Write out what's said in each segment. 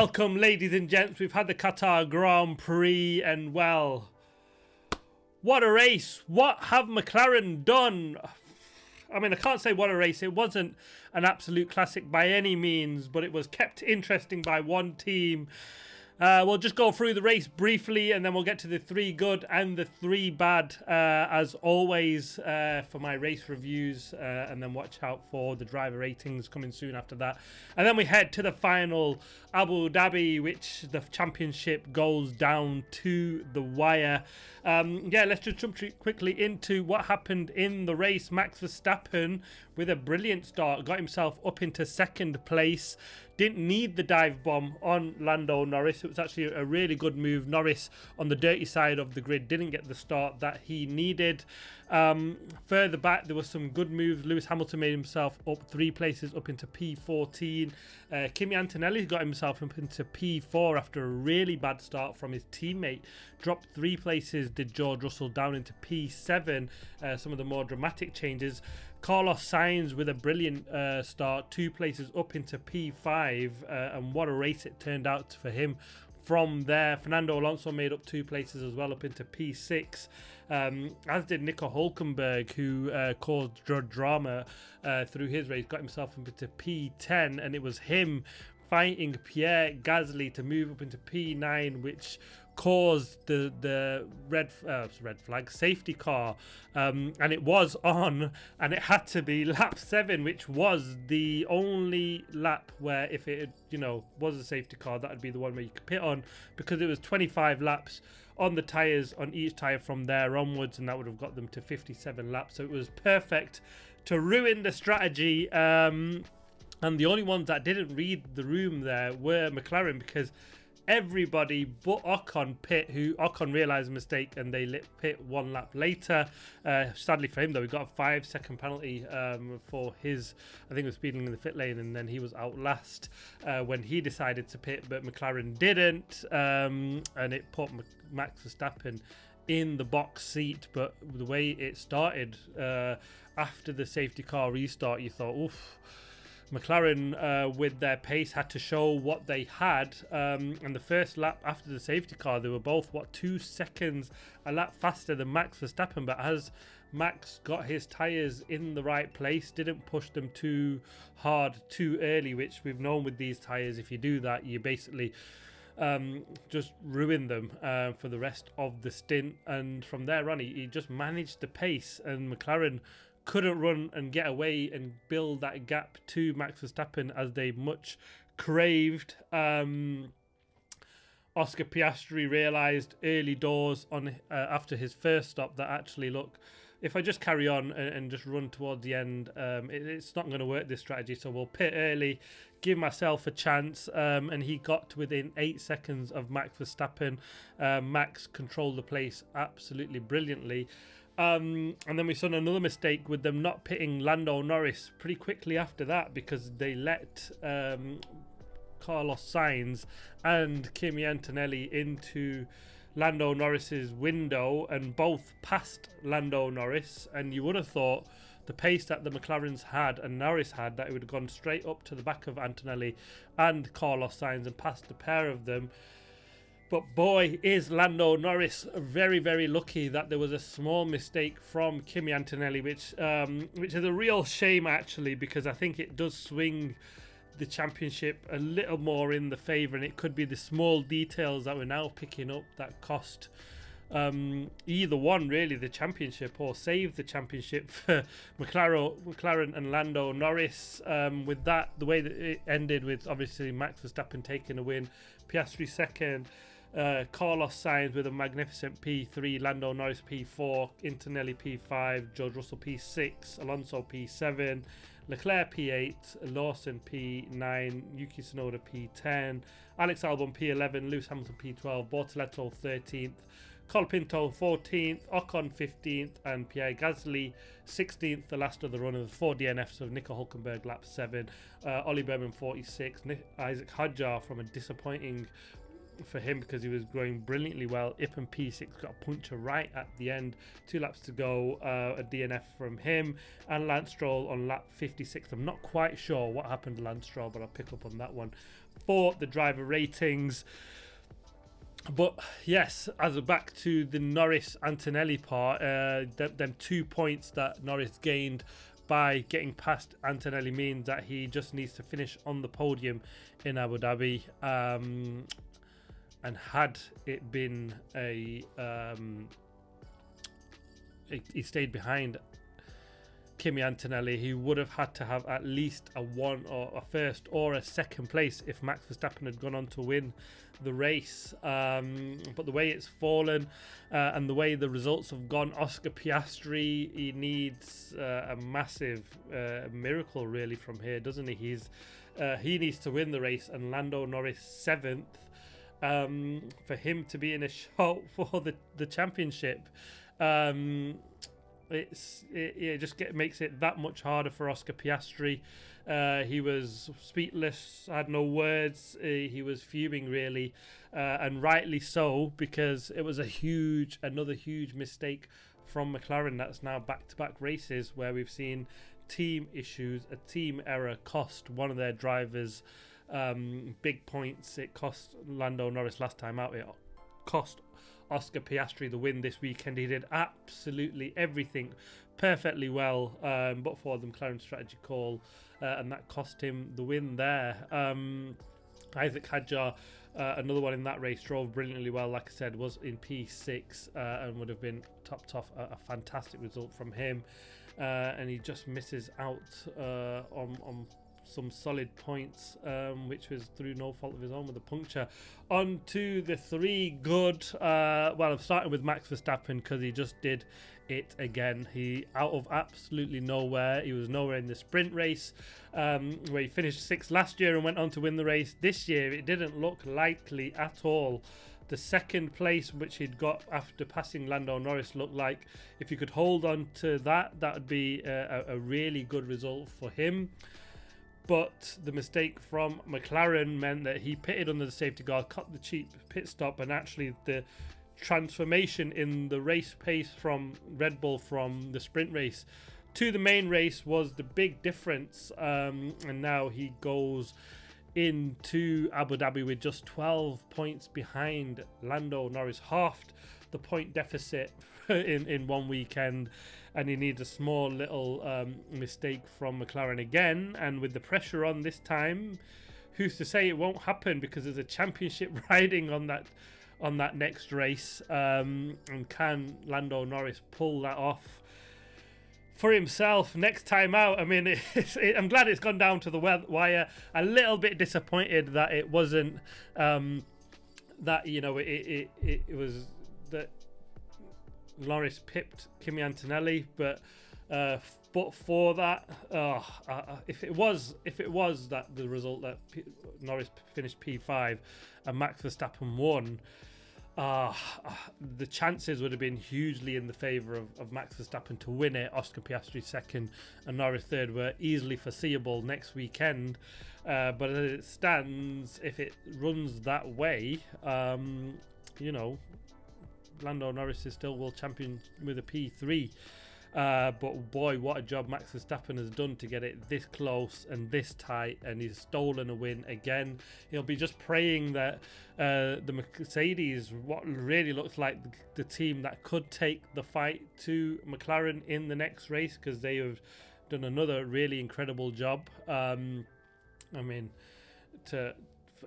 Welcome, ladies and gents. We've had the Qatar Grand Prix, and well, what a race. What have McLaren done? I mean, I can't say what a race. It wasn't an absolute classic by any means, but it was kept interesting by one team. We'll just go through the race briefly, and then we'll get to the 3 good and the 3 bad, as always, for my race reviews, and then watch out for the driver ratings coming soon after that. And then we head to the final, Abu Dhabi, which the championship goes down to the wire. Yeah, let's just jump quickly into what happened in the race. Max Verstappen, with a brilliant start, got himself up into 2nd place. Didn't need the dive bomb on Lando Norris. It was actually a really good move. Norris, on the dirty side of the grid, didn't get the start that he needed. Further back, there were some good moves. Lewis Hamilton made himself up 3 places, up into P14. Kimi Antonelli got himself up into P4 after a really bad start from his teammate. Dropped 3 places, did George Russell, down into P7. Some of the more dramatic changes. Carlos Sainz with a brilliant start, 2 places up into P5, and what a race it turned out for him from there. Fernando Alonso made up 2 places as well, up into P6, as did Nico Hülkenberg, who caused drama through his race, got himself up into P10, and it was him fighting Pierre Gasly to move up into P9, which caused the red flag safety car, and it was on, and it had to be lap 7, which was the only lap where, if it was a safety car, that would be the one where you could pit on, because it was 25 laps on the tires, on each tire from there onwards, and that would have got them to 57 laps. So it was perfect to ruin the strategy, and the only ones that didn't read the room there were McLaren, because everybody but Ocon Ocon realised a mistake, and they pit 1 lap later. Sadly for him, though, he got a 5-second penalty for his, I think it was speeding in the pit lane, and then he was out last when he decided to pit, but McLaren didn't, and it put Max Verstappen in the box seat. But the way it started, after the safety car restart, you thought, oof, McLaren, with their pace, had to show what they had, and the first lap after the safety car, they were both 2 seconds a lap faster than Max Verstappen. But as Max got his tyres in the right place, didn't push them too hard too early, which we've known with these tyres, if you do that, you basically just ruin them for the rest of the stint. And from there on, he just managed the pace, and McLaren couldn't run and get away and build that gap to Max Verstappen as they much craved. Oscar Piastri realised early doors on after his first stop that, actually, look, if I just carry on and just run towards the end, it's not going to work, this strategy, so we'll pit early, give myself a chance, and he got within 8 seconds of Max Verstappen. Max controlled the place absolutely brilliantly. And then we saw another mistake with them not pitting Lando Norris pretty quickly after that, because they let Carlos Sainz and Kimi Antonelli into Lando Norris's window, and both passed Lando Norris. And you would have thought, the pace that the McLarens had and Norris had, that it would have gone straight up to the back of Antonelli and Carlos Sainz and passed the pair of them. But boy, is Lando Norris very, very lucky that there was a small mistake from Kimi Antonelli, which is a real shame, actually, because I think it does swing the championship a little more in the favour, and it could be the small details that we're now picking up that cost either one, really, the championship, or save the championship for McLaren and Lando Norris. With that, the way that it ended, with obviously Max Verstappen taking a win, Piastri second, Carlos Sainz with a magnificent P3, Lando Norris P4, Antonelli P5, George Russell P6, Alonso P7, Leclerc P8, Lawson P9, Yuki Tsunoda P10, Alex Albon P11, Lewis Hamilton P12, Bortoleto 13th, Colapinto 14th, Ocon 15th, and Pierre Gasly 16th, the last of the run of the 4 DNFs of Nico Hülkenberg lap 7, Ollie Berman 46, Isaac Hadjar from a disappointing for him because he was going brilliantly well. Ippen P6 got a puncture right at the end. 2 laps to go, a DNF from him, and Lance Stroll on lap 56. I'm not quite sure what happened to Lance Stroll, but I'll pick up on that one for the driver ratings. But yes, as a back to the Norris Antonelli part, them 2 points that Norris gained by getting past Antonelli means that he just needs to finish on the podium in Abu Dhabi. And had it been he stayed behind Kimi Antonelli, he would have had to have at least a 1 or a first or a second place if Max Verstappen had gone on to win the race. But the way it's fallen and the way the results have gone, Oscar Piastri, he needs a massive miracle really from here, doesn't he? He needs to win the race, and Lando Norris 7th for him to be in a shout for the championship. It just makes it that much harder for Oscar Piastri. He was speechless, had no words. He was fuming really, and rightly so, because it was another huge mistake from McLaren. That's now back-to-back races where we've seen team issues, a team error cost one of their drivers big points. It cost Lando Norris last time out. It cost Oscar Piastri the win this weekend. He did absolutely everything perfectly well, but for the McLaren strategy call, and that cost him the win there. Isaac Hadjar, another one in that race, drove brilliantly well, like I said, was in P6 and would have been topped off a fantastic result from him. And he just misses out on some solid points, which was through no fault of his own with a puncture. On to the 3 good. Well, I'm starting with Max Verstappen because he just did it again. He out of absolutely nowhere. He was nowhere in the sprint race, where he finished 6th last year and went on to win the race. This year, it didn't look likely at all. The 2nd place, which he'd got after passing Lando Norris, looked like if he could hold on to that would be a really good result for him. But the mistake from McLaren meant that he pitted under the safety guard, cut the cheap pit stop, and actually the transformation in the race pace from Red Bull from the sprint race to the main race was the big difference. And now he goes into Abu Dhabi with just 12 points behind Lando Norris, halved the point deficit in one weekend, and he needs a small little mistake from McLaren again. And with the pressure on this time, who's to say it won't happen, because there's a championship riding on that next race, and can Lando Norris pull that off for himself next time out? I mean, I'm glad it's gone down to the wire. A little bit disappointed that it wasn't that, you know, it was that Norris pipped Kimi Antonelli, but for that, if it was that the result that Norris finished P5 and Max Verstappen won, the chances would have been hugely in the favour of Max Verstappen to win it. Oscar Piastri 2nd and Norris 3rd were easily foreseeable next weekend. But as it stands, if it runs that way, you know, Lando Norris is still world champion with a P3. But boy, what a job Max Verstappen has done to get it this close and this tight, and he's stolen a win again. He'll be just praying that the Mercedes, what really looks like the team that could take the fight to McLaren in the next race, because they have done another really incredible job. I mean,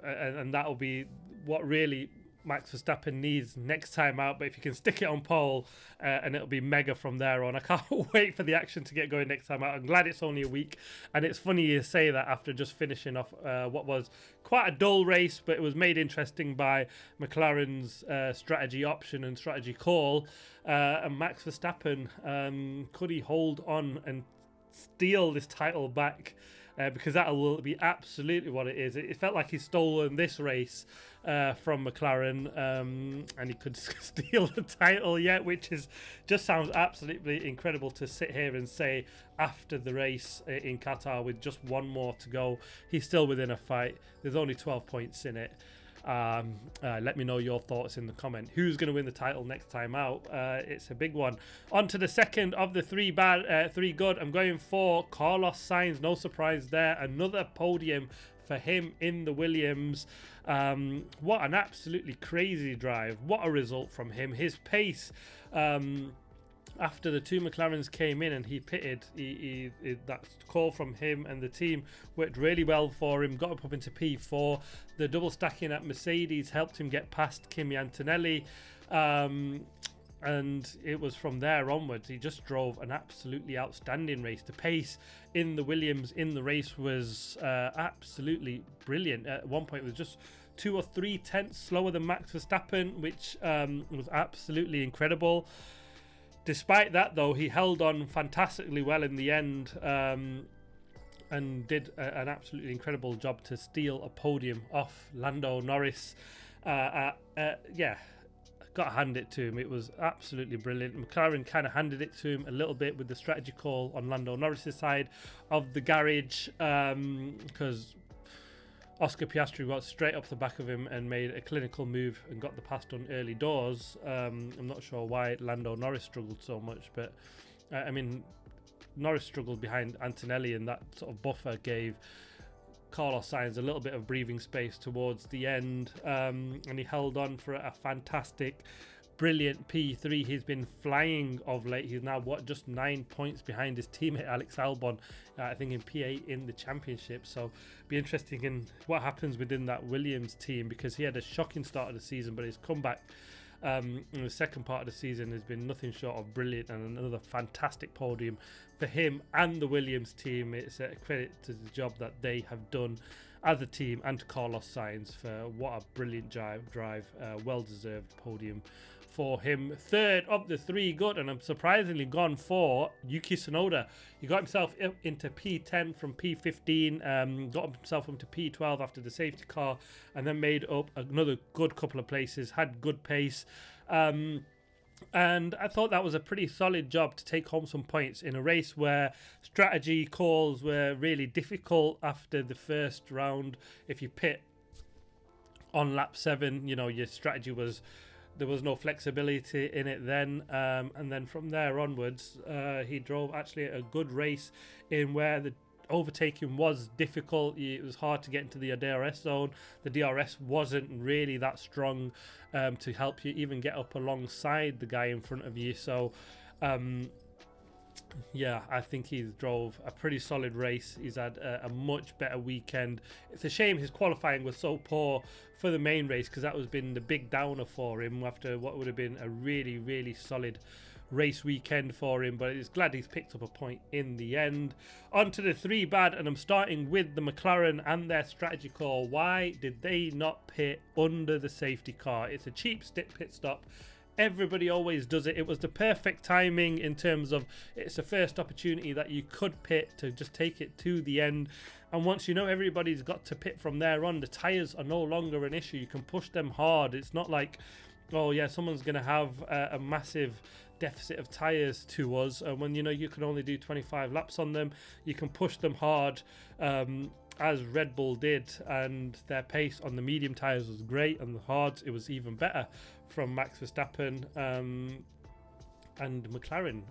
and that'll be what really Max Verstappen needs next time out. But if you can stick it on pole, and it'll be mega from there on. I can't wait for the action to get going next time out. I'm glad it's only a week, and it's funny you say that after just finishing off what was quite a dull race, but it was made interesting by McLaren's strategy option and strategy call. And Max Verstappen, could he hold on and steal this title back? Because that will be absolutely what it is. It felt like he's stolen this race from McLaren, and he could steal the title yet, which just sounds absolutely incredible to sit here and say after the race in Qatar with just one more to go. He's still within a fight. There's only 12 points in it. Let me know your thoughts in the comment. Who's going to win the title next time out? It's a big one. On to the second of the three good. I'm going for Carlos Sainz. No surprise there. Another podium for him in the Williams. What an absolutely crazy drive. What a result from him. His pace, after the two McLarens came in and he pitted, that call from him and the team worked really well for him, got up into P4. The double stacking at Mercedes helped him get past Kimi Antonelli, and it was from there onwards. He just drove an absolutely outstanding race. The pace in the Williams in the race was absolutely brilliant. At one point it was just 2 or 3 tenths slower than Max Verstappen, which was absolutely incredible. Despite that, though, he held on fantastically well in the end, and did an absolutely incredible job to steal a podium off Lando Norris. Yeah, got to hand it to him. It was absolutely brilliant. McLaren kind of handed it to him a little bit with the strategy call on Lando Norris's side of the garage, because Oscar Piastri got straight up the back of him and made a clinical move and got the pass done early doors. I'm not sure why Lando Norris struggled so much, but I mean, Norris struggled behind Antonelli, and that sort of buffer gave Carlos Sainz a little bit of breathing space towards the end, and he held on for a fantastic, brilliant P3. He's been flying of late. He's now just 9 points behind his teammate Alex Albon, I think in P8 in the championship. So be interesting in what happens within that Williams team, because he had a shocking start of the season, but his comeback in the second part of the season has been nothing short of brilliant, and another fantastic podium for him and the Williams team. It's a credit to the job that they have done as a team, and to Carlos Sainz for what a brilliant drive. Well-deserved podium for him. Third of the three good, and I'm surprisingly gone for Yuki Tsunoda. He got himself into P10 from P15, got himself into P12 after the safety car, and then made up another good couple of places, had good pace. And I thought that was a pretty solid job to take home some points in a race where strategy calls were really difficult after the first round. If you pit on lap 7, you know, your strategy was, there was no flexibility in it then, and then from there onwards, he drove actually a good race in where the overtaking was difficult. It was hard to get into the DRS zone. The DRS wasn't really that strong to help you even get up alongside the guy in front of you. So yeah, I think he drove a pretty solid race. He's had a much better weekend. It's a shame his qualifying was so poor for the main race, because that was been the big downer for him after what would have been a really, really solid race weekend for him. But he's glad he's picked up a point in the end. On to the three bad, and I'm starting with the McLaren and their strategy call. Why did they not pit under the safety car? It's a cheap pit stop. Everybody always does it. It was the perfect timing in terms of it's the first opportunity that you could pit to just take it to the end. And once you know everybody's got to pit from there on, the tyres are no longer an issue. You can push them hard. It's not like, oh yeah, someone's going to have a massive deficit of tyres to us. And when you know you can only do 25 laps on them, you can push them hard, as Red Bull did. And their pace on the medium tyres was great. On the hards, it was even better from Max Verstappen and McLaren.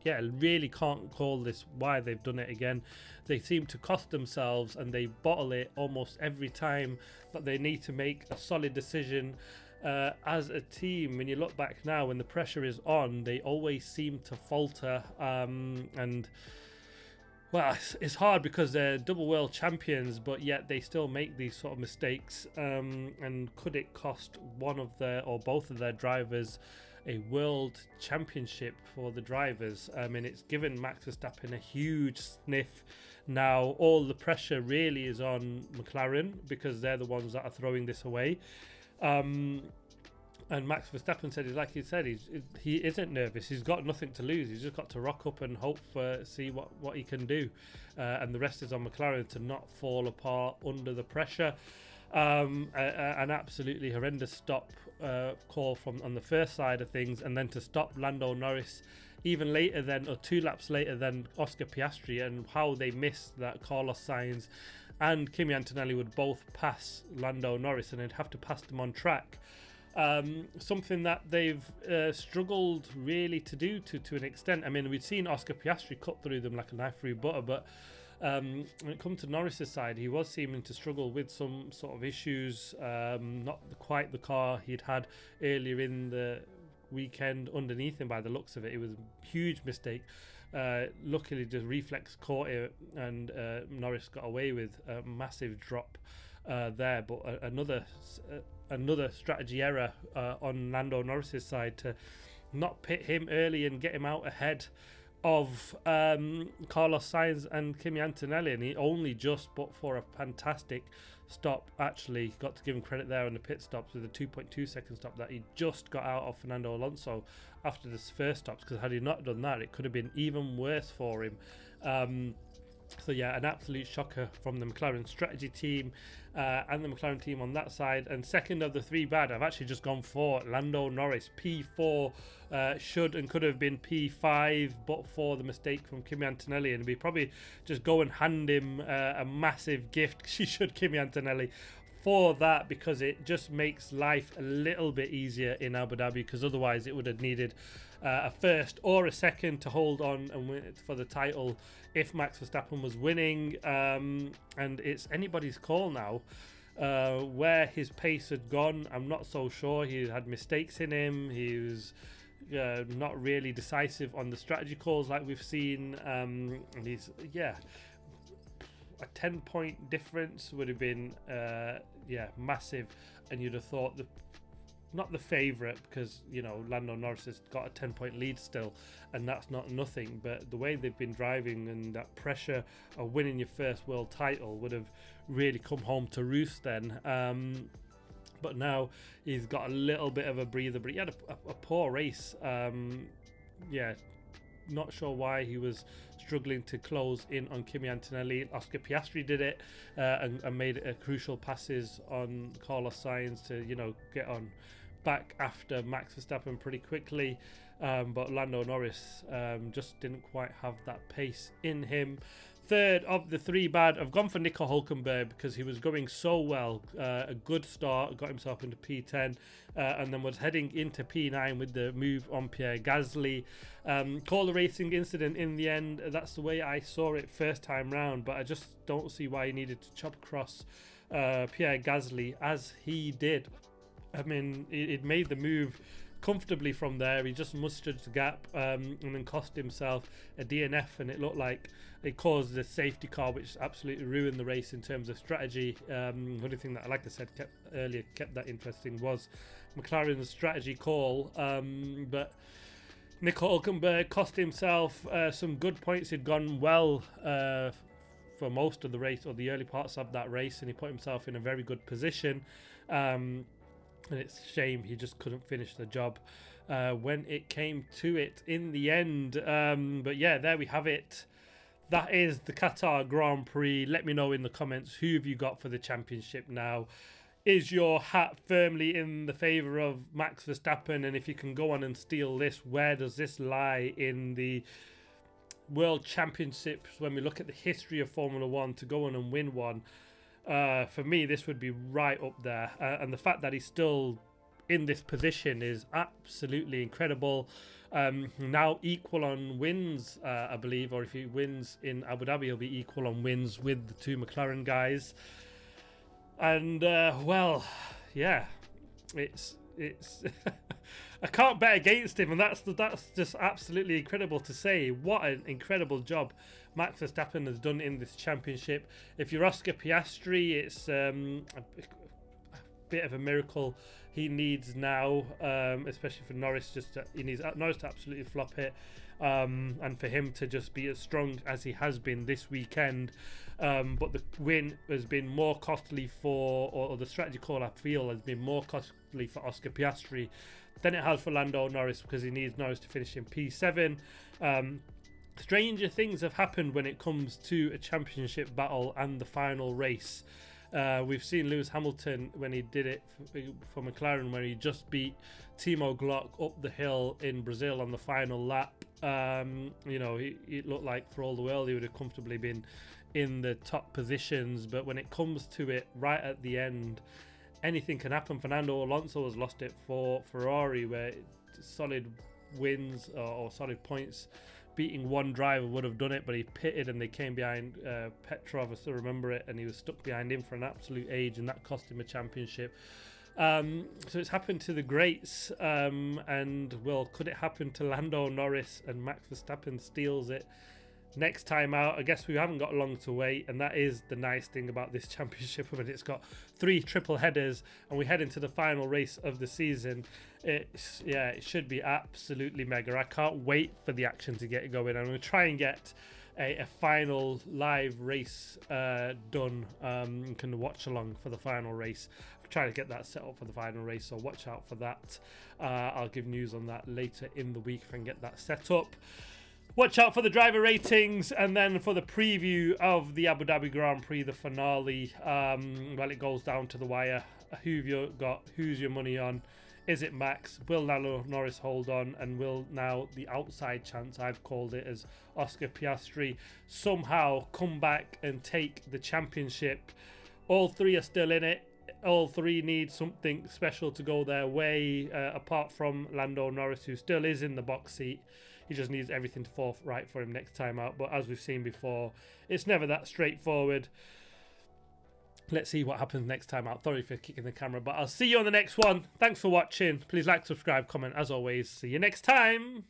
Yeah, really can't call this why they've done it again. They seem to cost themselves, and they bottle it almost every time that they need to make a solid decision as a team. When you look back now, when the pressure is on, they always seem to falter, and well, it's hard because they're double world champions, but yet they still make these sort of mistakes. And could it cost one of their or both of their drivers a world championship for the drivers? I mean, it's given Max Verstappen a huge sniff. Now all the pressure really is on McLaren, because they're the ones that are throwing this away. And Max Verstappen said, like he said, he isn't nervous. He's got nothing to lose. He's just got to rock up and hope for see what he can do. And the rest is on McLaren to not fall apart under the pressure. An absolutely horrendous stop call on the first side of things, and then to stop Lando Norris even later than, or 2 laps later than Oscar Piastri, and how they missed that Carlos Sainz and Kimi Antonelli would both pass Lando Norris, and they'd have to pass them on track. Something that they've struggled really to do to an extent. I mean, we'd seen Oscar Piastri cut through them like a knife through butter, but when it comes to Norris's side, he was seeming to struggle with some sort of issues, not quite the car he'd had earlier in the weekend underneath him by the looks of it. It was a huge mistake. Luckily, the reflex caught it, and Norris got away with a massive drop there. But another strategy error on Lando Norris's side to not pit him early and get him out ahead of Carlos Sainz and Kimi Antonelli, and he only just, but for a fantastic stop, actually got to give him credit there on the pit stops with a 2.2 second stop that he just got out of Fernando Alonso after this first stops, because had he not done that, it could have been even worse for him. So yeah, an absolute shocker from the McLaren strategy team and the McLaren team on that side. And second of the three bad, I've actually just gone for Lando Norris. P4 should and could have been P5, but for the mistake from Kimi Antonelli, and we probably just go and hand him a massive gift. She should, Kimi Antonelli, for that, because it just makes life a little bit easier in Abu Dhabi, because otherwise it would have needed a first or a second to hold on and win for the title if Max Verstappen was winning. And it's anybody's call now where his pace had gone. I'm not so sure. He had mistakes in him. He was not really decisive on the strategy calls like we've seen. And he's, a 10-point difference would have been massive, and you'd have thought not the favourite, because Lando Norris has got a 10-point lead still, and that's not nothing, but the way they've been driving and that pressure of winning your first world title would have really come home to roost then. But now he's got a little bit of a breather, but he had a poor race. Not sure why he was struggling to close in on Kimi Antonelli. Oscar Piastri did it and made crucial passes on Carlos Sainz to get on back after Max Verstappen pretty quickly, but Lando Norris just didn't quite have that pace in him. Third of the three bad, I've gone for Nico Hülkenberg because he was going so well. A good start, got himself into P10 and then was heading into P9 with the move on Pierre Gasly. Called a racing incident in the end. That's the way I saw it first time round, but I just don't see why he needed to chop across Pierre Gasly as he did. I mean, it made the move comfortably from there. He just mustered the gap and then cost himself a DNF, and it looked like it caused the safety car, which absolutely ruined the race in terms of strategy. The only thing that, like I said kept that interesting was McLaren's strategy call, but Nico Hülkenberg cost himself some good points. He'd gone well for most of the race, or the early parts of that race, and he put himself in a very good position. And it's a shame he just couldn't finish the job when it came to it in the end. But yeah, there we have it. That is the Qatar Grand Prix. Let me know in the comments, who have you got for the championship now? Is your hat firmly in the favour of Max Verstappen? And if you can go on and steal this, where does this lie in the World Championships when we look at the history of Formula One to go on and win one? For me, this would be right up there, and the fact that he's still in this position is absolutely incredible. Now equal on wins, I believe, or if he wins in Abu Dhabi, he'll be equal on wins with the two McLaren guys. And it's I can't bet against him, and that's just absolutely incredible to say. What an incredible job Max Verstappen has done in this championship. If you're Oscar Piastri, it's a bit of a miracle he needs now, especially for Norris. He needs Norris to absolutely flop it, and for him to just be as strong as he has been this weekend. But the win has been more costly or the strategy call, I feel, has been more costly for Oscar Piastri than it has for Lando Norris, because he needs Norris to finish in P7. Stranger things have happened when it comes to a championship battle and the final race. We've seen Lewis Hamilton when he did it for McLaren, where he just beat Timo Glock up the hill in Brazil on the final lap. It looked like for all the world he would have comfortably been in the top positions, but when it comes to it right at the end, anything can happen. Fernando Alonso has lost it for Ferrari, where solid wins or solid points beating one driver would have done it, but he pitted and they came behind Petrov. I still remember it, and he was stuck behind him for an absolute age, and that cost him a championship. So it's happened to the greats, and well, could it happen to Lando Norris and Max Verstappen steals it next time out? I guess we haven't got long to wait, and that is the nice thing about this championship. I mean, it's got 3 triple headers, and we head into the final race of the season. It should be absolutely mega. I can't wait for the action to get going. I'm going to try and get a final live race done. You can watch along for the final race. I'm trying to get that set up for the final race, so watch out for that. I'll give news on that later in the week if I can get that set up. Watch out for the driver ratings, and then for the preview of the Abu Dhabi Grand Prix, the finale. Well, it goes down to the wire. Who have you got? Who's your money on? Is it Max? Will Lando Norris hold on? And will now the outside chance, I've called it, as Oscar Piastri somehow come back and take the championship? All 3 are still in it. All 3 need something special to go their way, apart from Lando Norris, who still is in the box seat. He just needs everything to fall right for him next time out. But as we've seen before, it's never that straightforward. Let's see what happens next time out. Sorry for kicking the camera, but I'll see you on the next one. Thanks for watching. Please like, subscribe, comment. As always, see you next time.